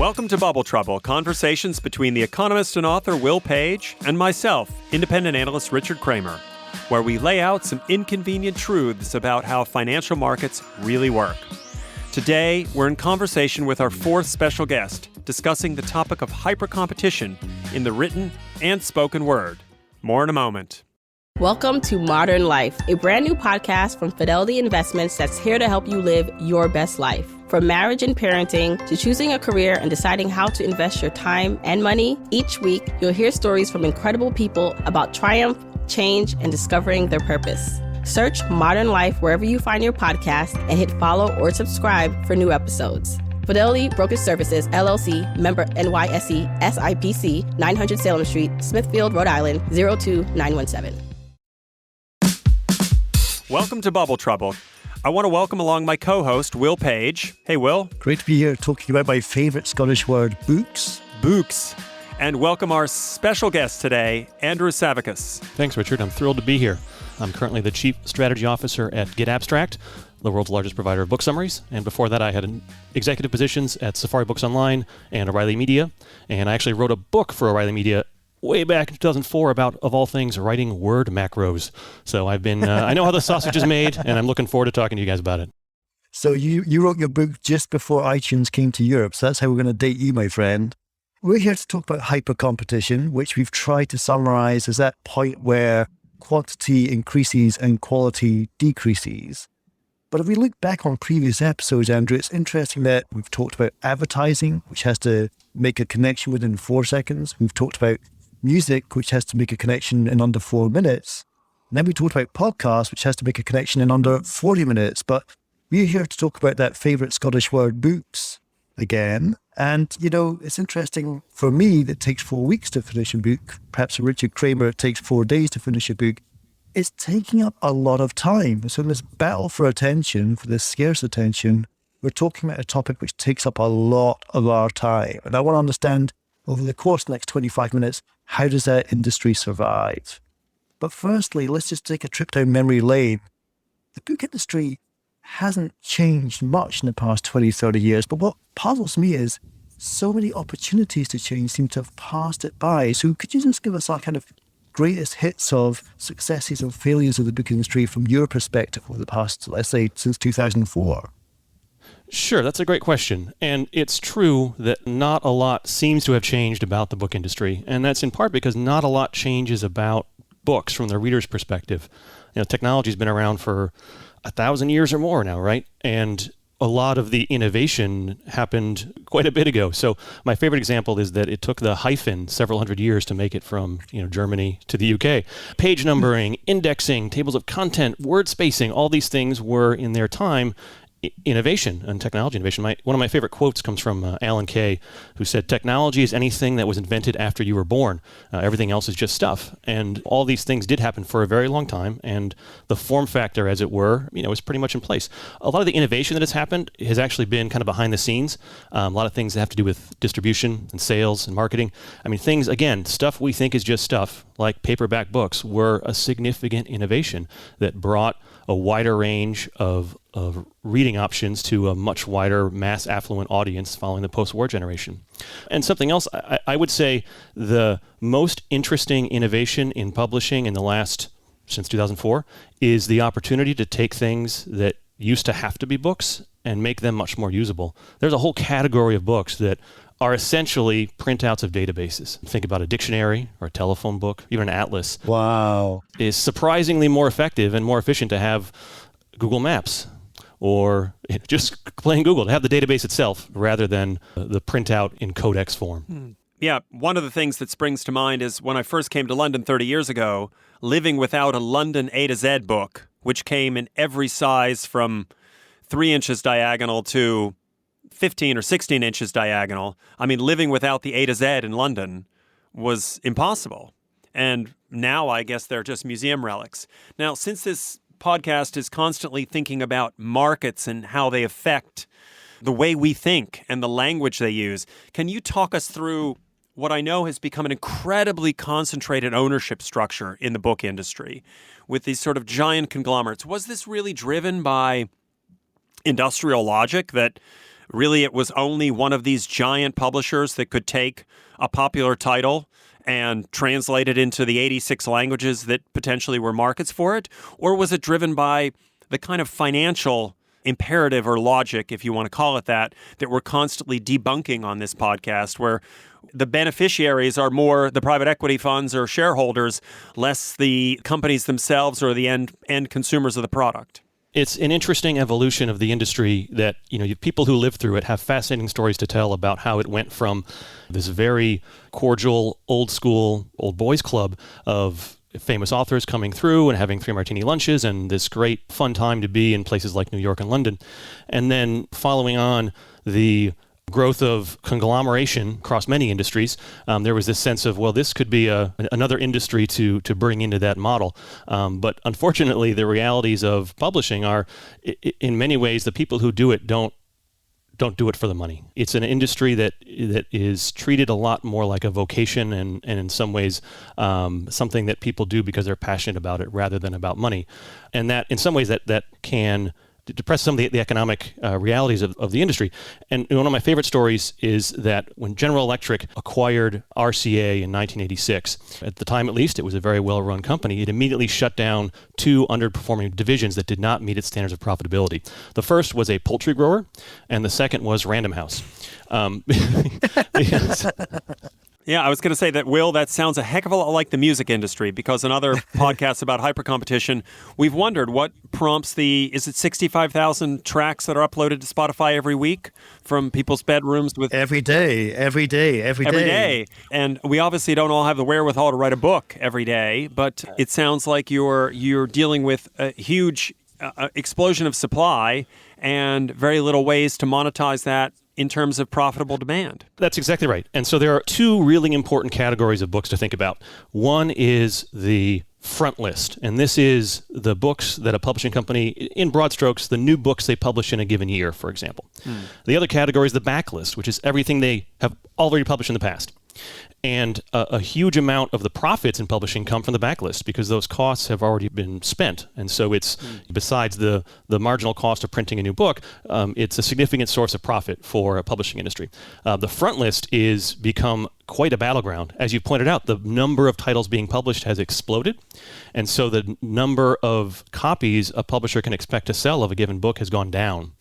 Welcome to Bubble Trouble, conversations between the economist and author Will Page and myself, independent analyst Richard Kramer, where we lay out some inconvenient truths about how financial markets really work. Today, we're in conversation with our fourth special guest, discussing the topic of hypercompetition in the written and spoken word. More in a moment. Welcome to Modern Life, a brand new podcast from Fidelity Investments that's here to help you live your best life. From marriage and parenting to choosing a career and deciding how to invest your time and money, each week you'll hear stories from incredible people about triumph, change, and discovering their purpose. Search Modern Life wherever you find your podcast and hit follow or subscribe for new episodes. Fidelity Brokerage Services, LLC, member NYSE, SIPC, 900 Salem Street, Smithfield, Rhode Island, 02917. Welcome to Bubble Trouble. I want to welcome along my co-host, Will Page. Hey, Will. Great to be here talking about my favourite Scottish word, books. Books. And welcome our special guest today, Andrew Savikas. Thanks, Richard. I'm thrilled to be here. I'm currently the Chief Strategy Officer at Get Abstract, the world's largest provider of book summaries. And before that, I had executive positions at Safari Books Online and O'Reilly Media. And I actually wrote a book for O'Reilly Media way back in 2004 about, of all things, writing word macros. So I've been, I know how the sausage is made, and I'm looking forward to talking to you guys about it. So you wrote your book just before iTunes came to Europe. So that's how we're going to date you, my friend. We're here to talk about hypercompetition, which we've tried to summarize as that point where quantity increases and quality decreases. But if we look back on previous episodes, Andrew, it's interesting that we've talked about advertising, which has to make a connection within 4 seconds. We've talked about music, which has to make a connection in under 4 minutes. And then we talked about podcasts, which has to make a connection in under 40 minutes. But we're here to talk about that favourite Scottish word, books, again. And, you know, it's interesting for me that it takes 4 weeks to finish a book. Perhaps for Richard Kramer, it takes 4 days to finish a book. It's taking up a lot of time. So in this battle for attention, for this scarce attention, we're talking about a topic which takes up a lot of our time. And I want to understand over the course of the next 25 minutes, how does that industry survive? But firstly, let's just take a trip down memory lane. The book industry hasn't changed much in the past 20, 30 years. But what puzzles me is so many opportunities to change seem to have passed it by. So could you just give us our kind of greatest hits of successes and failures of the book industry from your perspective over the past, let's say, since 2004? Sure, that's a great question. And it's true that not a lot seems to have changed about the book industry. And that's in part because not a lot changes about books from the reader's perspective. You know, technology's been around for 1,000 years or more now, right? And a lot of the innovation happened quite a bit ago. So my favorite example is that it took the hyphen several hundred years to make it from, Germany to the UK. Page numbering, indexing, tables of content, word spacing, all these things were in their time innovation and technology innovation. One of my favorite quotes comes from Alan Kay, who said, "Technology is anything that was invented after you were born. Everything else is just stuff." And all these things did happen for a very long time, and the form factor, as it were, is pretty much in place. A lot of the innovation that has happened has actually been kind of behind the scenes. A lot of things that have to do with distribution and sales and marketing. I mean, things, again, stuff we think is just stuff, like paperback books, were a significant innovation that brought a wider range of reading options to a much wider mass affluent audience following the post-war generation. And something else, I would say the most interesting innovation in publishing in the last, since 2004, is the opportunity to take things that used to have to be books and make them much more usable. There's a whole category of books that are essentially printouts of databases. Think about a dictionary or a telephone book, even an atlas. Wow. Is surprisingly more effective and more efficient to have Google Maps or just plain Google, to have the database itself rather than the printout in codex form. Yeah, one of the things that springs to mind is when I first came to London 30 years ago, living without a London A to Z book, which came in every size from 3 inches diagonal to 15 or 16 inches diagonal. I mean, living without the A to Z in London was impossible. And now I guess they're just museum relics. Now, since this podcast is constantly thinking about markets and how they affect the way we think and the language they use, can you talk us through what I know has become an incredibly concentrated ownership structure in the book industry with these sort of giant conglomerates? Was this really driven by industrial logic that really it was only one of these giant publishers that could take a popular title and translate it into the 86 languages that potentially were markets for it? Or was it driven by the kind of financial imperative or logic, if you want to call it that we're constantly debunking on this podcast, where the beneficiaries are more the private equity funds or shareholders, less the companies themselves or the end consumers of the product? It's an interesting evolution of the industry that, people who live through it have fascinating stories to tell about how it went from this very cordial, old school, old boys club of famous authors coming through and having 3 martini lunches and this great fun time to be in places like New York and London. And then following on the growth of conglomeration across many industries, there was this sense of, well, this could be another industry to bring into that model. But unfortunately, the realities of publishing are, in many ways, the people who do it don't do it for the money. It's an industry that is treated a lot more like a vocation and in some ways something that people do because they're passionate about it rather than about money. And that in some ways that can depress some of the economic realities of the industry. And one of my favorite stories is that when General Electric acquired RCA in 1986, at the time at least, it was a very well-run company. It immediately shut down 2 underperforming divisions that did not meet its standards of profitability. The first was a poultry grower, and the second was Random House. Yeah, I was going to say that, Will, that sounds a heck of a lot like the music industry, because in other podcasts about hypercompetition, we've wondered what prompts is it 65,000 tracks that are uploaded to Spotify every week from people's bedrooms with... Every day. And we obviously don't all have the wherewithal to write a book every day, but it sounds like you're dealing with a huge explosion of supply and very little ways to monetize that in terms of profitable demand. That's exactly right. And so there are 2 really important categories of books to think about. One is the front list, and this is the books that a publishing company, in broad strokes, the new books they publish in a given year, for example. The other category is the backlist, which is everything they have already published in the past. And a huge amount of the profits in publishing come from the backlist because those costs have already been spent. And so it's, besides the marginal cost of printing a new book, it's a significant source of profit for a publishing industry. The front list is become quite a battleground. As you pointed out, the number of titles being published has exploded. And so the number of copies a publisher can expect to sell of a given book has gone down.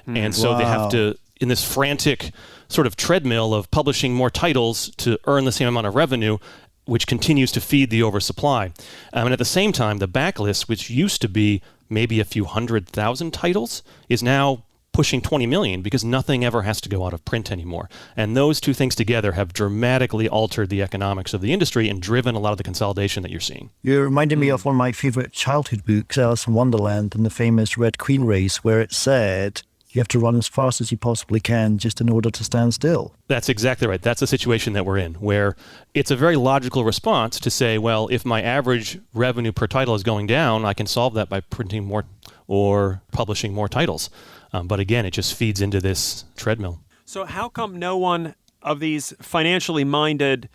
And so they have to, in this frantic sort of treadmill of publishing more titles to earn the same amount of revenue, which continues to feed the oversupply. And at the same time, the backlist, which used to be maybe a few 100,000 titles, is now pushing 20 million because nothing ever has to go out of print anymore. And those 2 things together have dramatically altered the economics of the industry and driven a lot of the consolidation that you're seeing. You're reminding me of one of my favorite childhood books, Alice in Wonderland, and the famous Red Queen race, where it said, you have to run as fast as you possibly can just in order to stand still. That's exactly right. That's the situation that we're in, where it's a very logical response to say, well, if my average revenue per title is going down, I can solve that by printing more or publishing more titles. But again, it just feeds into this treadmill. So how come no one of these financially minded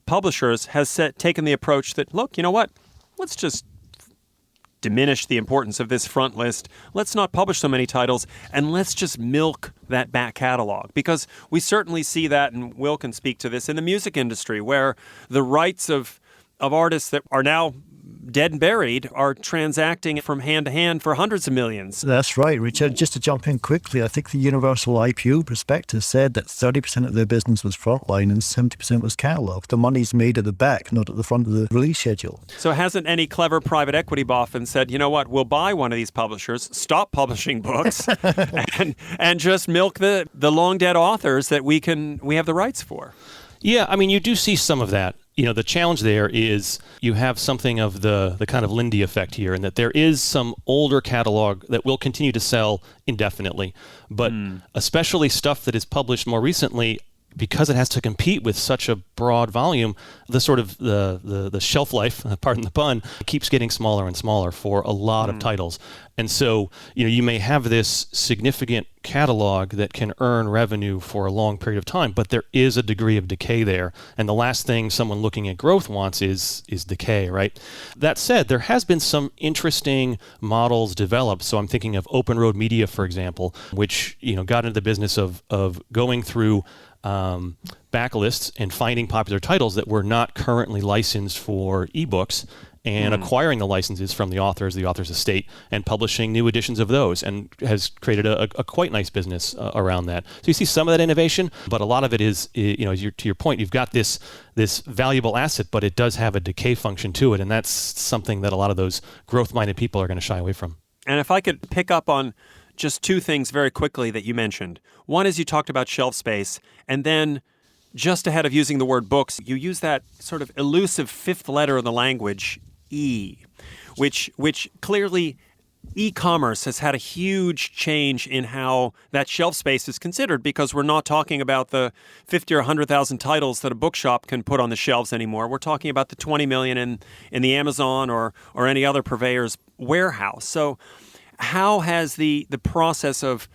publishers has taken the approach that, look, you know what, let's just diminish the importance of this front list. Let's not publish so many titles, and let's just milk that back catalog. Because we certainly see that, and Will can speak to this, in the music industry, where the rights of artists that are now dead and buried are transacting from hand to hand for hundreds of millions. That's right, Richard. Just to jump in quickly, I think the Universal IPO prospectus said that 30% of their business was frontline and 70% was catalog. The money's made at the back, not at the front of the release schedule. So hasn't any clever private equity boffin said, you know what, we'll buy one of these publishers, stop publishing books, and just milk the long dead authors that we have the rights for? Yeah, I mean, you do see some of that. The challenge there is you have something of the kind of Lindy effect here, in that there is some older catalog that will continue to sell indefinitely. But especially stuff that is published more recently, because it has to compete with such a broad volume, the sort of the shelf life, pardon the pun, keeps getting smaller and smaller for a lot of titles. And so, you may have this significant catalog that can earn revenue for a long period of time, but there is a degree of decay there. And the last thing someone looking at growth wants is decay, right? That said, there has been some interesting models developed. So I'm thinking of Open Road Media, for example, which, got into the business of going through backlists and finding popular titles that were not currently licensed for ebooks and acquiring the licenses from the author's estate and publishing new editions of those, and has created a quite nice business around that. So you see some of that innovation, but a lot of it is, to your point, you've got this valuable asset, but it does have a decay function to it, and that's something that a lot of those growth-minded people are going to shy away from. And if I could pick up on just two things very quickly that you mentioned. One is you talked about shelf space, and then just ahead of using the word books, you use that sort of elusive fifth letter of the language, E, which clearly e-commerce has had a huge change in how that shelf space is considered, because we're not talking about the 50 or 100,000 titles that a bookshop can put on the shelves anymore. We're talking about the 20 million in the Amazon or any other purveyor's warehouse. So how has the process of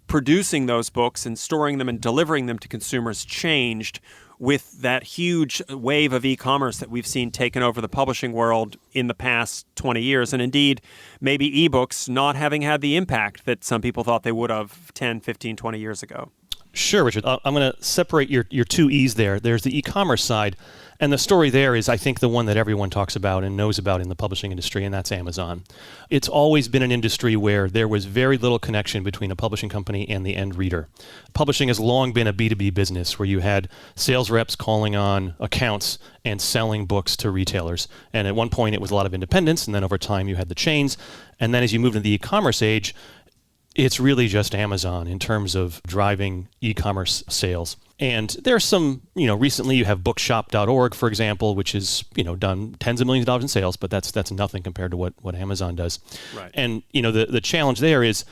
producing those books and storing them and delivering them to consumers changed with that huge wave of e-commerce that we've seen taken over the publishing world in the past 20 years? And indeed, maybe ebooks not having had the impact that some people thought they would have 10, 15, 20 years ago. Sure, Richard. I'm going to separate your two E's there. There's the e-commerce side, and the story there is, I think, the one that everyone talks about and knows about in the publishing industry, and that's Amazon. It's always been an industry where there was very little connection between a publishing company and the end reader. Publishing has long been a B2B business where you had sales reps calling on accounts and selling books to retailers. And at one point, it was a lot of independence, and then over time, you had the chains. And then as you moved into the e-commerce age, it's really just Amazon in terms of driving e-commerce sales. And there's some, recently you have bookshop.org, for example, which has, done tens of millions of dollars in sales, but that's nothing compared to what Amazon does. Right. And, the challenge there is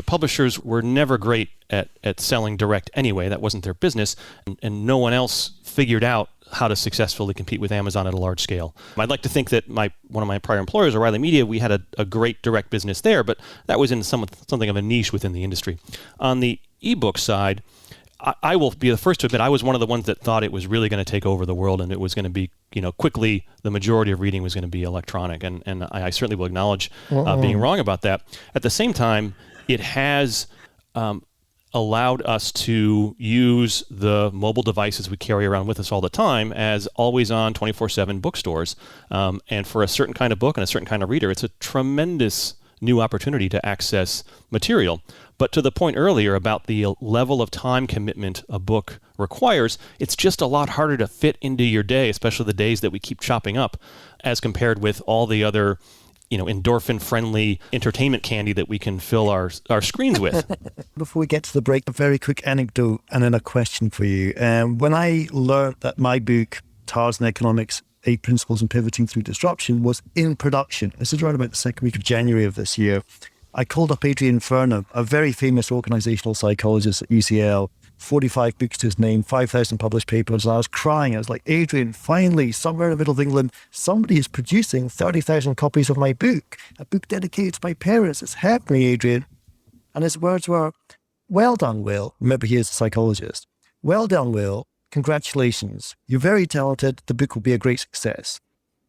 publishers were never great at selling direct anyway. That wasn't their business. And no one else figured out how to successfully compete with Amazon at a large scale. I'd like to think that one of my prior employers, O'Reilly Media, we had a great direct business there, but that was in something of a niche within the industry. On the ebook side, I will be the first to admit I was one of the ones that thought it was really going to take over the world, and it was going to be, quickly the majority of reading was going to be electronic, and I certainly will acknowledge being wrong about that. At the same time, it has allowed us to use the mobile devices we carry around with us all the time as always-on 24/7 bookstores. And for a certain kind of book and a certain kind of reader, it's a tremendous new opportunity to access material. But to the point earlier about the level of time commitment a book requires, it's just a lot harder to fit into your day, especially the days that we keep chopping up, as compared with all the other endorphin-friendly entertainment candy that we can fill our screens with. Before we get to the break, a very quick anecdote and then a question for you. When I learned that my book, Tarzan Economics, 8 Principles in Pivoting Through Disruption, was in production, this is around about the second week of January of this year, I called up Adrian Furnham, a very famous organizational psychologist at UCL, 45 books to his name, 5,000 published papers. And I was crying. I was like, Adrian, finally, somewhere in the middle of England, somebody is producing 30,000 copies of my book, a book dedicated to my parents. It's happening, Adrian. And his words were, well done, Will. Remember, he is a psychologist. Well done, Will. Congratulations. You're very talented. The book will be a great success.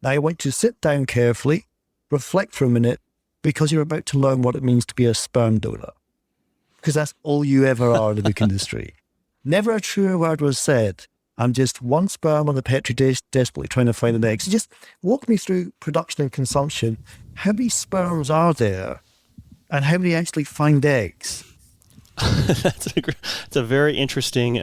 Now, I want you to sit down carefully, reflect for a minute, because you're about to learn what it means to be a sperm donor. Because that's all you ever are in the book industry. Never a truer word was said. I'm just one sperm on the petri dish, desperately trying to find an egg. So just walk me through production and consumption. How many sperms are there? And how many actually find eggs? It's a very interesting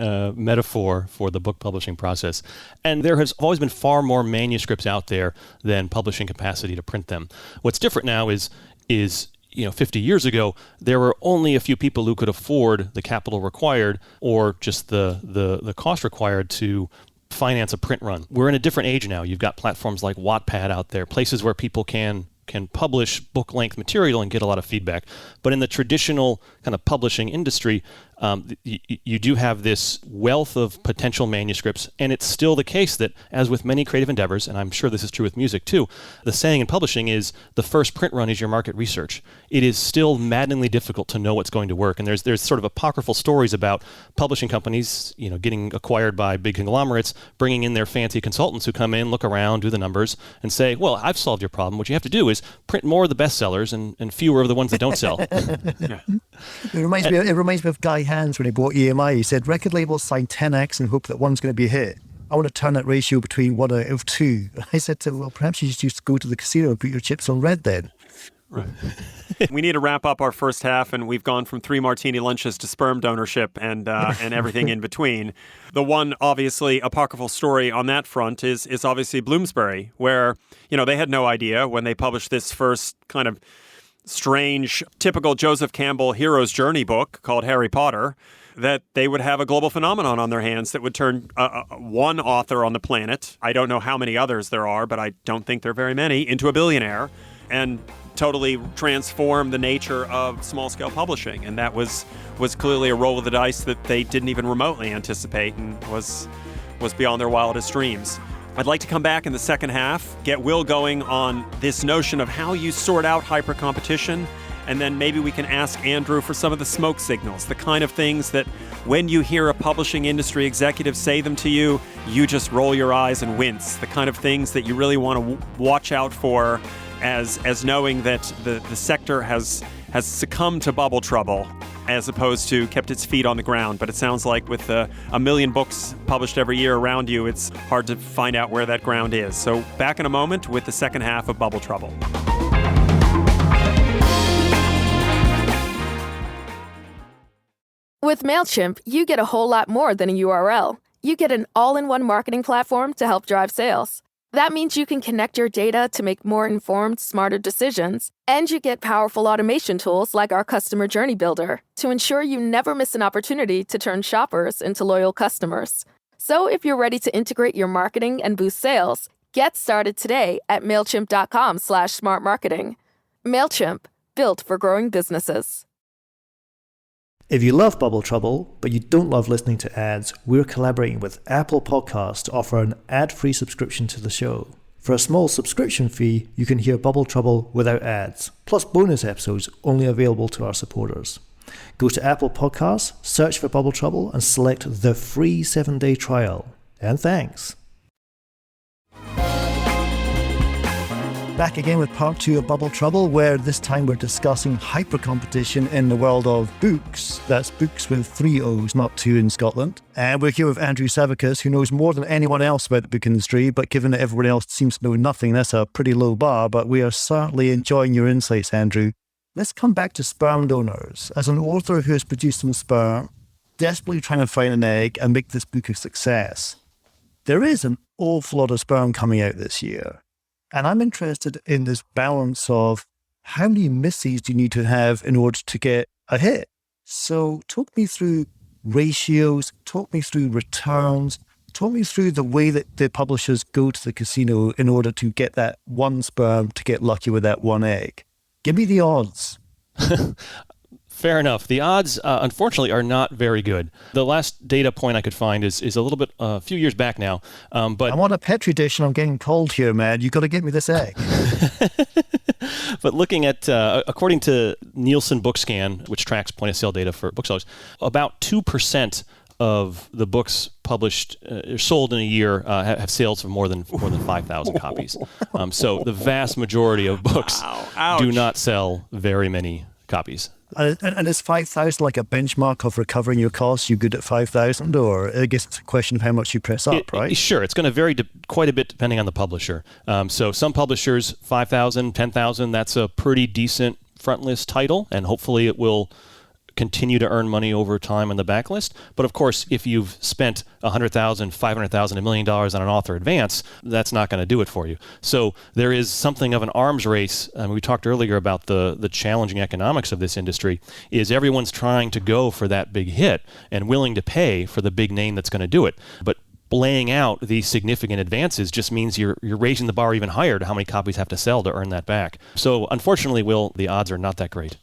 metaphor for the book publishing process. And there has always been far more manuscripts out there than publishing capacity to print them. What's different now is 50 years ago, there were only a few people who could afford the capital required or just the cost required to finance a print run. We're in a different age now. You've got platforms like Wattpad out there, places where people can can publish book-length material and get a lot of feedback. But in the traditional kind of publishing industry, you do have this wealth of potential manuscripts, and it's still the case that, as with many creative endeavors, and I'm sure this is true with music too, the saying in publishing is the first print run is your market research. It is still maddeningly difficult to know what's going to work, and there's sort of apocryphal stories about publishing companies, getting acquired by big conglomerates, bringing in their fancy consultants who come in, look around, do the numbers, and say, well, I've solved your problem. What you have to do is print more of the bestsellers and fewer of the ones that don't sell. Yeah. It reminds me of Guy Hands when he bought EMI. He said, record labels sign 10x and hope that one's going to be a hit. I want to turn that ratio between 1 out of 2. I said to him, well, perhaps you should just go to the casino and put your chips on red then. Right. We need to wrap up our first half, and we've gone from 3 martini lunches to sperm donorship and everything in between. The one, obviously, apocryphal story on that front is obviously Bloomsbury, where, they had no idea when they published this first kind of strange, typical Joseph Campbell hero's journey book called Harry Potter, that they would have a global phenomenon on their hands that would turn one author on the planet, I don't know how many others there are, but I don't think there are very many, into a billionaire, and totally transform the nature of small-scale publishing. And that was clearly a roll of the dice that they didn't even remotely anticipate and was beyond their wildest dreams. I'd like to come back in the second half, get Will going on this notion of how you sort out hyper-competition, and then maybe we can ask Andrew for some of the smoke signals, the kind of things that when you hear a publishing industry executive say them to you, you just roll your eyes and wince, the kind of things that you really want to watch out for as knowing that the sector has succumbed to bubble trouble as opposed to kept its feet on the ground. But it sounds like with a million books published every year around you, it's hard to find out where that ground is. So back in a moment with the second half of Bubble Trouble. With MailChimp, you get a whole lot more than a URL. You get an all-in-one marketing platform to help drive sales. That means you can connect your data to make more informed, smarter decisions, and you get powerful automation tools like our Customer Journey Builder to ensure you never miss an opportunity to turn shoppers into loyal customers. So if you're ready to integrate your marketing and boost sales, get started today at MailChimp.com/smartmarketing. MailChimp, built for growing businesses. If you love Bubble Trouble, but you don't love listening to ads, we're collaborating with Apple Podcasts to offer an ad-free subscription to the show. For a small subscription fee, you can hear Bubble Trouble without ads, plus bonus episodes only available to our supporters. Go to Apple Podcasts, search for Bubble Trouble, and select the free 7-day trial. And thanks. Back again with part 2 of Bubble Trouble, where this time we're discussing hyper-competition in the world of books. That's books with 3 O's, not 2 in Scotland. And we're here with Andrew Savikas, who knows more than anyone else about the book industry, but given that everyone else seems to know nothing, that's a pretty low bar, but we are certainly enjoying your insights, Andrew. Let's come back to sperm donors. As an author who has produced some sperm, desperately trying to find an egg and make this book a success, there is an awful lot of sperm coming out this year. And I'm interested in this balance of how many misses do you need to have in order to get a hit? So talk me through ratios, talk me through returns, talk me through the way that the publishers go to the casino in order to get that one sperm to get lucky with that one egg. Give me the odds. Fair enough. The odds, unfortunately, are not very good. The last data point I could find is a little bit, a few years back now. But I'm on a Petri dish and I'm getting cold here, man. You got to get me this egg. But looking at, according to Nielsen BookScan, which tracks point-of-sale data for booksellers, about 2% of the books published or sold in a year have sales of more than 5,000 copies. So the vast majority of books do not sell very many copies. And is 5,000 like a benchmark of recovering your costs? You good at 5,000, or I guess it's a question of how much you press up, right? Sure, it's going to vary quite a bit depending on the publisher. So some publishers, 5,000, 10,000, that's a pretty decent front list title, and hopefully it will continue to earn money over time on the backlist. But of course, if you've spent $100,000, $500,000, $1 million on an author advance, that's not going to do it for you. So there is something of an arms race. We talked earlier about the challenging economics of this industry, is everyone's trying to go for that big hit and willing to pay for the big name that's going to do it. But laying out these significant advances just means you're raising the bar even higher to how many copies have to sell to earn that back. So unfortunately, Will, the odds are not that great.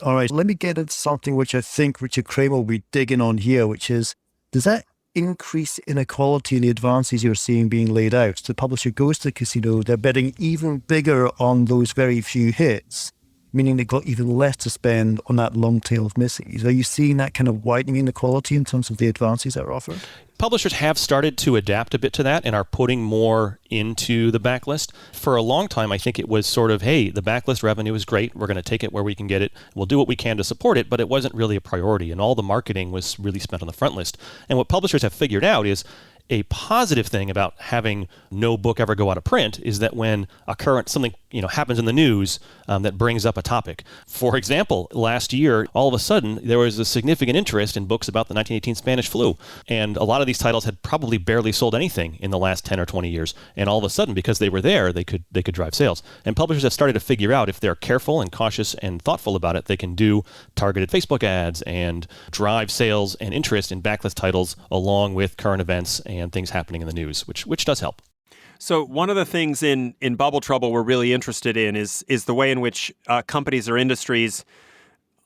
All right, let me get into something which I think Richard Kramer will be digging on here, which is, does that increase inequality in the advances you're seeing being laid out? The publisher goes to the casino, they're betting even bigger on those very few hits, meaning they've got even less to spend on that long tail of misses. Are you seeing that kind of widening inequality in terms of the advances that are offered? Publishers have started to adapt a bit to that and are putting more into the backlist. For a long time, I think it was sort of, hey, the backlist revenue is great. We're going to take it where we can get it. We'll do what we can to support it, but it wasn't really a priority, and all the marketing was really spent on the front list. And what publishers have figured out is a positive thing about having no book ever go out of print is that when something happens in the news that brings up a topic. For example, last year, all of a sudden, there was a significant interest in books about the 1918 Spanish flu. And a lot of these titles had probably barely sold anything in the last 10 or 20 years. And all of a sudden, because they were there, they could drive sales. And publishers have started to figure out if they're careful and cautious and thoughtful about it, they can do targeted Facebook ads and drive sales and interest in backlist titles along with current events and things happening in the news, which does help. So one of the things in Bubble Trouble we're really interested in is the way in which companies or industries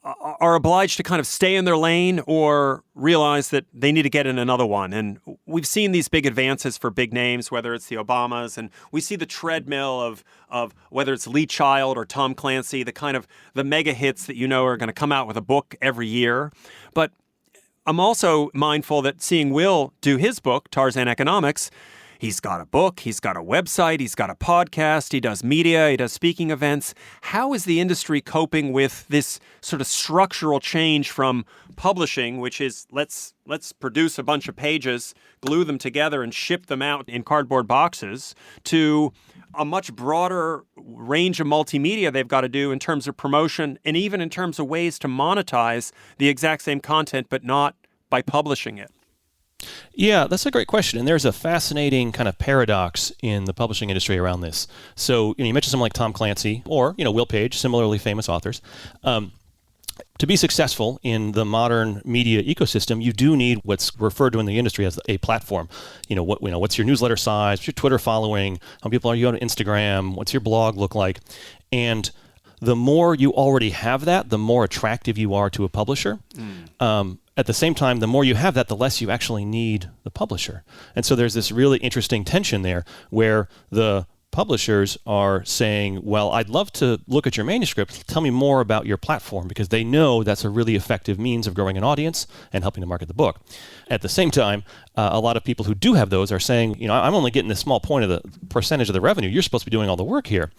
are obliged to kind of stay in their lane or realize that they need to get in another one. And we've seen these big advances for big names, whether it's the Obamas, and we see the treadmill of whether it's Lee Child or Tom Clancy, the mega hits that are going to come out with a book every year. But I'm also mindful that seeing Will do his book, Tarzan Economics, he's got a book, he's got a website, he's got a podcast, he does media, he does speaking events. How is the industry coping with this sort of structural change from publishing, which is let's produce a bunch of pages, glue them together and ship them out in cardboard boxes, to a much broader range of multimedia they've got to do in terms of promotion and even in terms of ways to monetize the exact same content, but not by publishing it? Yeah, that's a great question. And there's a fascinating kind of paradox in the publishing industry around this. So you mentioned someone like Tom Clancy or, Will Page, similarly famous authors. To be successful in the modern media ecosystem, you do need what's referred to in the industry as a platform. What's your newsletter size? What's your Twitter following? How many people are you on Instagram? What's your blog look like? And the more you already have that, the more attractive you are to a publisher. At the same time, the more you have that, the less you actually need the publisher. And so there's this really interesting tension there where the publishers are saying, well, I'd love to look at your manuscript. Tell me more about your platform, because they know that's a really effective means of growing an audience and helping to market the book. At the same time, a lot of people who do have those are saying, I'm only getting this small point of the percentage of the revenue. You're supposed to be doing all the work here.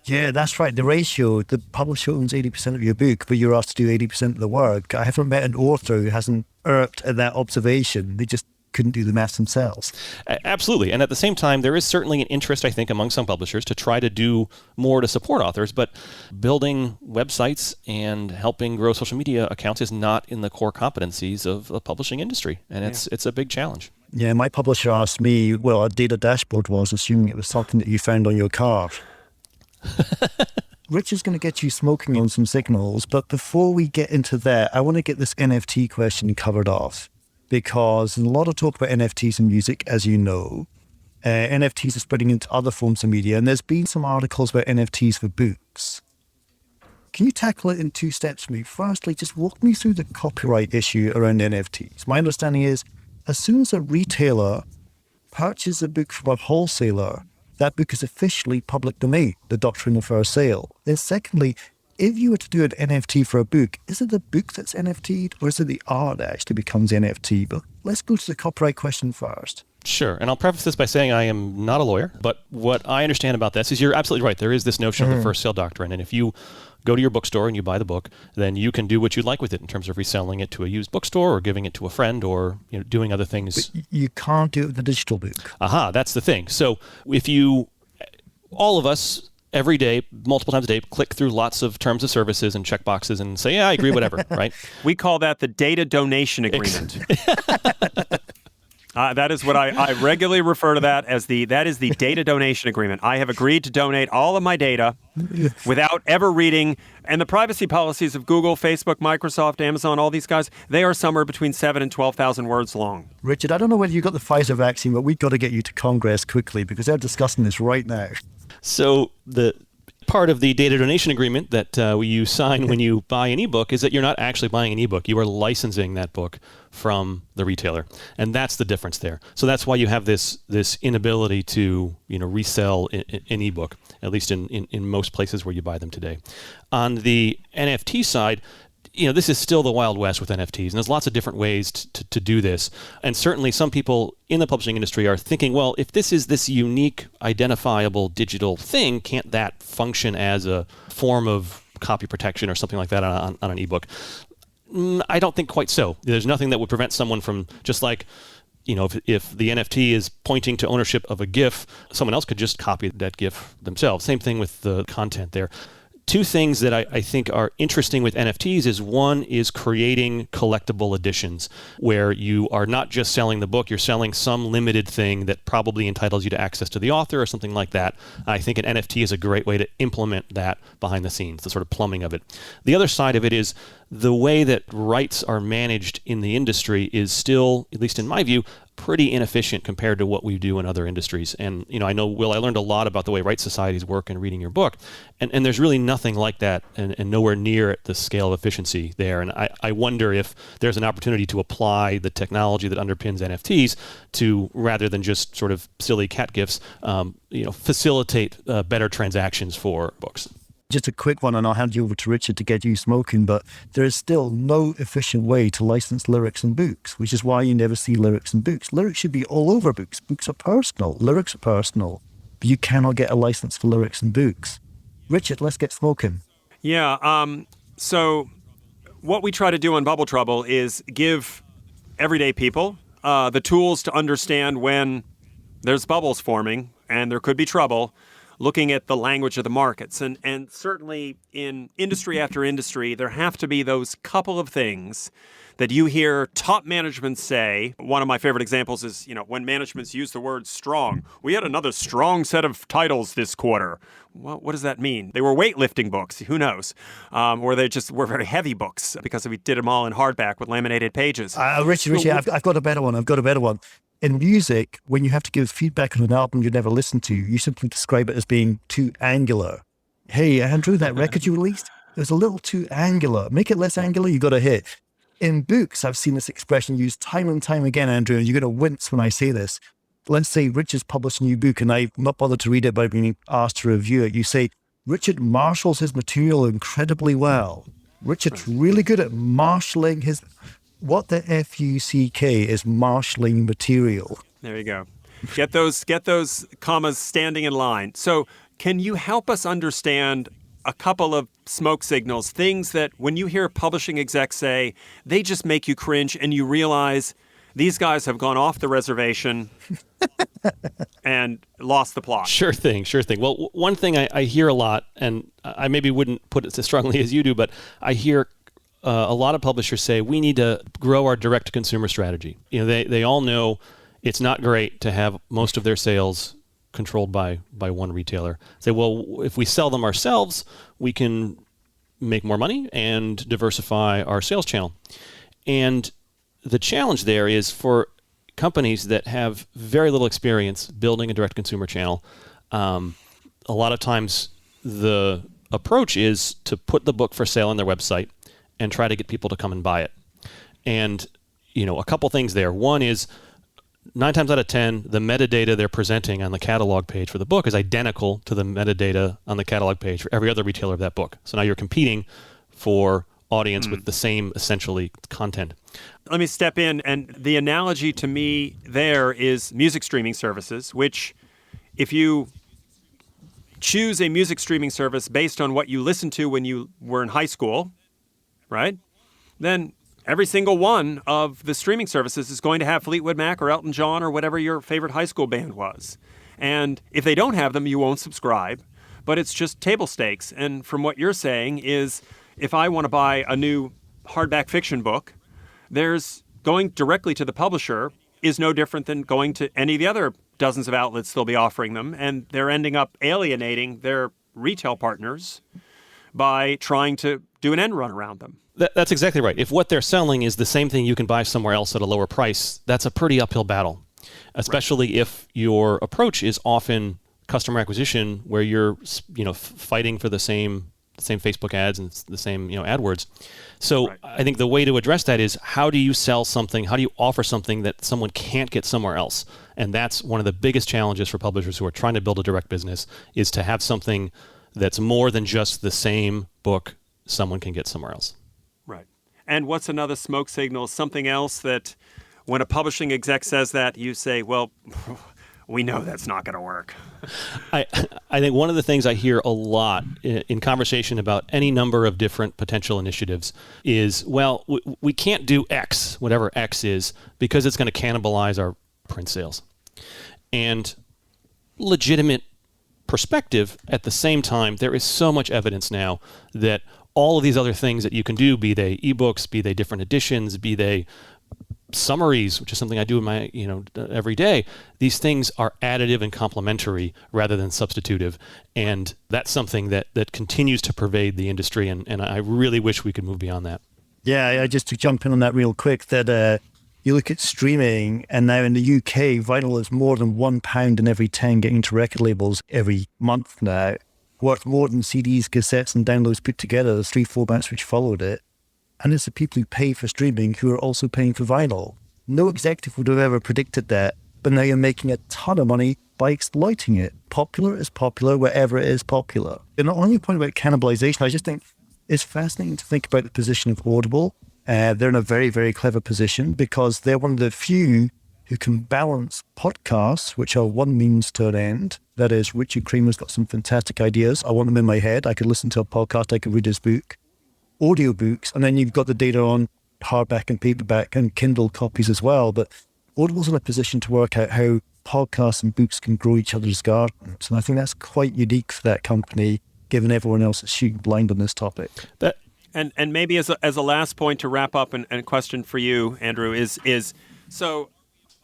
Yeah, that's right. The ratio, the publisher owns 80% of your book, but you're asked to do 80% of the work. I haven't met an author who hasn't irked at that observation. They just couldn't do the math themselves. Absolutely. And at the same time, there is certainly an interest, I think, among some publishers to try to do more to support authors, but building websites and helping grow social media accounts is not in the core competencies of the publishing industry. And it's a big challenge. Yeah, my publisher asked me, well, a data dashboard was, assuming it was something that you found on your car. Rich is going to get you smoking on some signals, but before we get into that, I want to get this NFT question covered off, because there's a lot of talk about NFTs in music, as you know. NFTs are spreading into other forms of media, and there's been some articles about NFTs for books. Can you tackle it in two steps for me? Firstly, just walk me through the copyright issue around NFTs. My understanding is, as soon as a retailer purchases a book from a wholesaler, that book is officially public domain, the doctrine of fair sale. Then secondly, if you were to do an NFT for a book, is it the book that's NFT'd, or is it the art that actually becomes NFT? But let's go to the copyright question first. Sure. And I'll preface this by saying I am not a lawyer, but what I understand about this is you're absolutely right. There is this notion of the first sale doctrine. And if you go to your bookstore and you buy the book, then you can do what you'd like with it in terms of reselling it to a used bookstore or giving it to a friend or doing other things. But you can't do it with a digital book. Aha, that's the thing. So if all of us, every day, multiple times a day, click through lots of terms of services and check boxes and say, yeah, I agree, whatever, right? We call that the data donation agreement. That is what I regularly refer to that as that is the data donation agreement. I have agreed to donate all of my data without ever reading. And the privacy policies of Google, Facebook, Microsoft, Amazon, all these guys, they are somewhere between 7,000 and 12,000 words long. Richard, I don't know whether you got the Pfizer vaccine, but we've got to get you to Congress quickly because they're discussing this right now. So the part of the data donation agreement that you sign when you buy an ebook is that you're not actually buying an ebook. You are licensing that book from the retailer, and that's the difference there. So that's why you have this inability to resell an ebook, at least in most places where you buy them today. On the NFT side, this is still the Wild West with NFTs, and there's lots of different ways to do this. And certainly some people in the publishing industry are thinking, well, if this is this unique, identifiable digital thing, can't that function as a form of copy protection or something like that on an ebook? I don't think quite so. There's nothing that would prevent someone from, just like, if the NFT is pointing to ownership of a GIF, someone else could just copy that GIF themselves. Same thing with the content there. Two things that I think are interesting with NFTs is one is creating collectible editions where you are not just selling the book, you're selling some limited thing that probably entitles you to access to the author or something like that. I think an NFT is a great way to implement that behind the scenes, the sort of plumbing of it. The other side of it is the way that rights are managed in the industry is still, at least in my view, pretty inefficient compared to what we do in other industries. And, I know, Will, I learned a lot about the way rights societies work in reading your book. And there's really nothing like that and nowhere near at the scale of efficiency there. And I wonder if there's an opportunity to apply the technology that underpins NFTs to, rather than just sort of silly cat gifs, facilitate better transactions for books. Just a quick one, and I'll hand you over to Richard to get you smoking, but there is still no efficient way to license lyrics in books, which is why you never see lyrics in books. Lyrics should be all over books. Books are personal. Lyrics are personal. But you cannot get a license for lyrics in books. Richard, let's get smoking. Yeah, so what we try to do on Bubble Trouble is give everyday people the tools to understand when there's bubbles forming and there could be trouble, looking at the language of the markets. And certainly in industry after industry, there have to be those couple of things that you hear top management say. One of my favorite examples is, when managements use the word strong. We had another strong set of titles this quarter. Well, what does that mean? They were weightlifting books. Who knows? Or they just were very heavy books because we did them all in hardback with laminated pages. Richard, I've got a better one. In music, when you have to give feedback on an album you never listened to, you simply describe it as being too angular. Hey, Andrew, that record you released, it was a little too angular. Make it less angular, you got a hit. In books, I've seen this expression used time and time again, Andrew, and you're going to wince when I say this. Let's say Richard's published a new book and I've not bothered to read it by being asked to review it. You say, Richard marshals his material incredibly well. Richard's really good at marshalling his... What the F-U-C-K is marshalling material. There you go. Get those commas standing in line. So can you help us understand a couple of smoke signals, things that when you hear publishing execs say, they just make you cringe and you realize these guys have gone off the reservation and lost the plot? Sure thing. Well, one thing I hear a lot, and I maybe wouldn't put it as strongly as you do, but I hear a lot of publishers say we need to grow our direct-to-consumer strategy. They all know it's not great to have most of their sales controlled by one retailer. Say, well, if we sell them ourselves, we can make more money and diversify our sales channel. And the challenge there is for companies that have very little experience building a direct-to-consumer channel. A lot of times the approach is to put the book for sale on their website and try to get people to come and buy it. And, a couple things there. One is 9 times out of 10, the metadata they're presenting on the catalog page for the book is identical to the metadata on the catalog page for every other retailer of that book. So now you're competing for audience with the same, essentially, content. Let me step in. And the analogy to me there is music streaming services, which if you choose a music streaming service based on what you listened to when you were in high school, right? Then every single one of the streaming services is going to have Fleetwood Mac or Elton John or whatever your favorite high school band was. And if they don't have them, you won't subscribe. But it's just table stakes. And from what you're saying is, if I want to buy a new hardback fiction book, there's going directly to the publisher is no different than going to any of the other dozens of outlets they'll be offering them, and they're ending up alienating their retail partners by trying to do an end run around them. That's exactly right. If what they're selling is the same thing you can buy somewhere else at a lower price, that's a pretty uphill battle, especially if your approach is often customer acquisition, where you're fighting for the same Facebook ads and the same AdWords. So I think the way to address that is, how do you sell something? How do you offer something that someone can't get somewhere else? And that's one of the biggest challenges for publishers who are trying to build a direct business, is to have something that's more than just the same book someone can get somewhere else. Right. And what's another smoke signal? Something else that when a publishing exec says that, you say, well, we know that's not going to work. I think one of the things I hear a lot in conversation about any number of different potential initiatives is, well, we can't do X, whatever X is, because it's going to cannibalize our print sales. And legitimate perspective, at the same time, there is so much evidence now that all of these other things that you can do, be they ebooks, be they different editions, be they summaries, which is something I do in my every day, these things are additive and complementary rather than substitutive. And that's something that continues to pervade the industry, and I really wish we could move beyond that. Yeah, just to jump in on that real quick, that you look at streaming, and now in the UK, vinyl is more than £1 in every 10 getting into record labels every month now, worth more than CDs, cassettes, and downloads put together, the 3 formats which followed it. And it's the people who pay for streaming who are also paying for vinyl. No executive would have ever predicted that, but now you're making a ton of money by exploiting it. Popular is popular wherever it is popular. And on your point about cannibalization, I just think it's fascinating to think about the position of Audible. They're in a very, very clever position, because they're one of the few who can balance podcasts, which are one means to an end. That is, Richard Kramer's got some fantastic ideas. I want them in my head. I could listen to a podcast, I could read his book. Audiobooks, and then you've got the data on hardback and paperback and Kindle copies as well. But Audible's in a position to work out how podcasts and books can grow each other's gardens. And I think that's quite unique for that company, given everyone else is shooting blind on this topic. And maybe as a last point to wrap up, and a question for you, Andrew, is so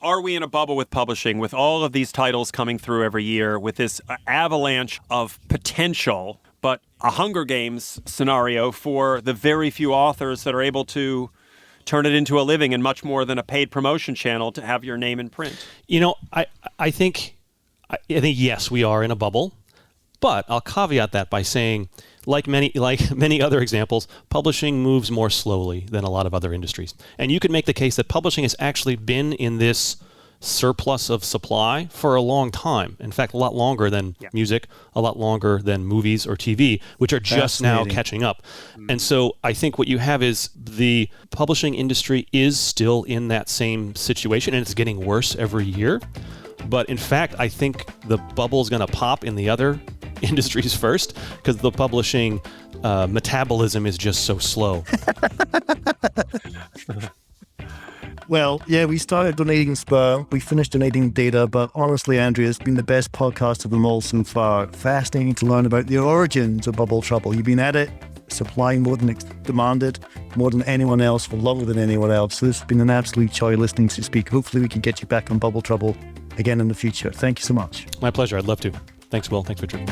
are we in a bubble with publishing, with all of these titles coming through every year, with this avalanche of potential, but a Hunger Games scenario for the very few authors that are able to turn it into a living and much more than a paid promotion channel to have your name in print? I think yes, we are in a bubble, but I'll caveat that by saying, like many other examples, publishing moves more slowly than a lot of other industries. And you could make the case that publishing has actually been in this surplus of supply for a long time. In fact, a lot longer than music, a lot longer than movies or TV, which are just now catching up. And so I think what you have is the publishing industry is still in that same situation, and it's getting worse every year. But in fact, I think the bubble's going to pop in the other industries first, because the publishing metabolism is just so slow. Well, yeah, we started donating sperm, we finished donating data, but honestly, Andrew, it's been the best podcast of them all so far. Fascinating to learn about the origins of Bubble Trouble. You've been at it, supplying more than demanded, more than anyone else, for longer than anyone else. So this has been an absolute joy listening to you speak. Hopefully we can get you back on Bubble Trouble again in the future. Thank you so much. My pleasure. I'd love to. Thanks, Will. Thanks, Richard.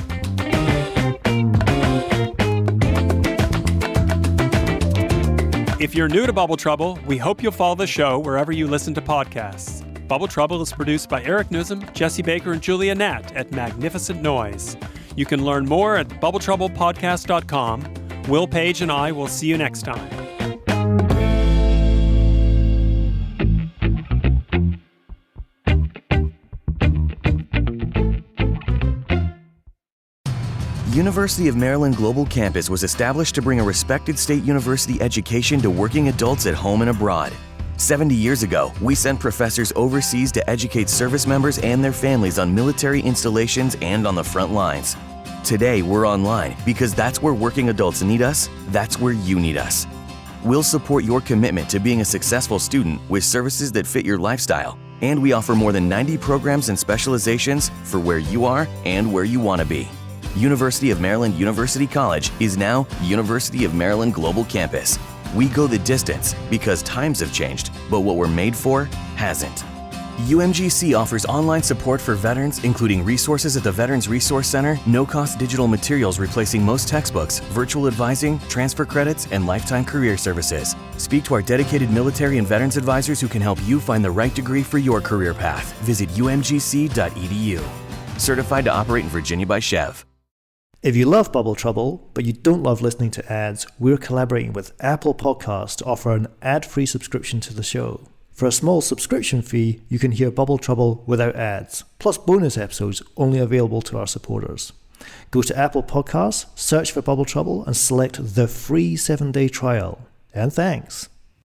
If you're new to Bubble Trouble, we hope you'll follow the show wherever you listen to podcasts. Bubble Trouble is produced by Eric Newsom, Jesse Baker, and Julia Nat at Magnificent Noise. You can learn more at bubbletroublepodcast.com. Will Page and I will see you next time. University of Maryland Global Campus was established to bring a respected state university education to working adults at home and abroad. 70 years ago, we sent professors overseas to educate service members and their families on military installations and on the front lines. Today, we're online because that's where working adults need us, that's where you need us. We'll support your commitment to being a successful student with services that fit your lifestyle, and we offer more than 90 programs and specializations for where you are and where you want to be. University of Maryland University College is now University of Maryland Global Campus. We go the distance because times have changed, but what we're made for hasn't. UMGC offers online support for veterans, including resources at the Veterans Resource Center, no-cost digital materials replacing most textbooks, virtual advising, transfer credits, and lifetime career services. Speak to our dedicated military and veterans advisors who can help you find the right degree for your career path. Visit umgc.edu. Certified to operate in Virginia by Chev. If you love Bubble Trouble, but you don't love listening to ads, we're collaborating with Apple Podcasts to offer an ad-free subscription to the show. For a small subscription fee, you can hear Bubble Trouble without ads, plus bonus episodes only available to our supporters. Go to Apple Podcasts, search for Bubble Trouble, and select the free 7-day trial. And thanks.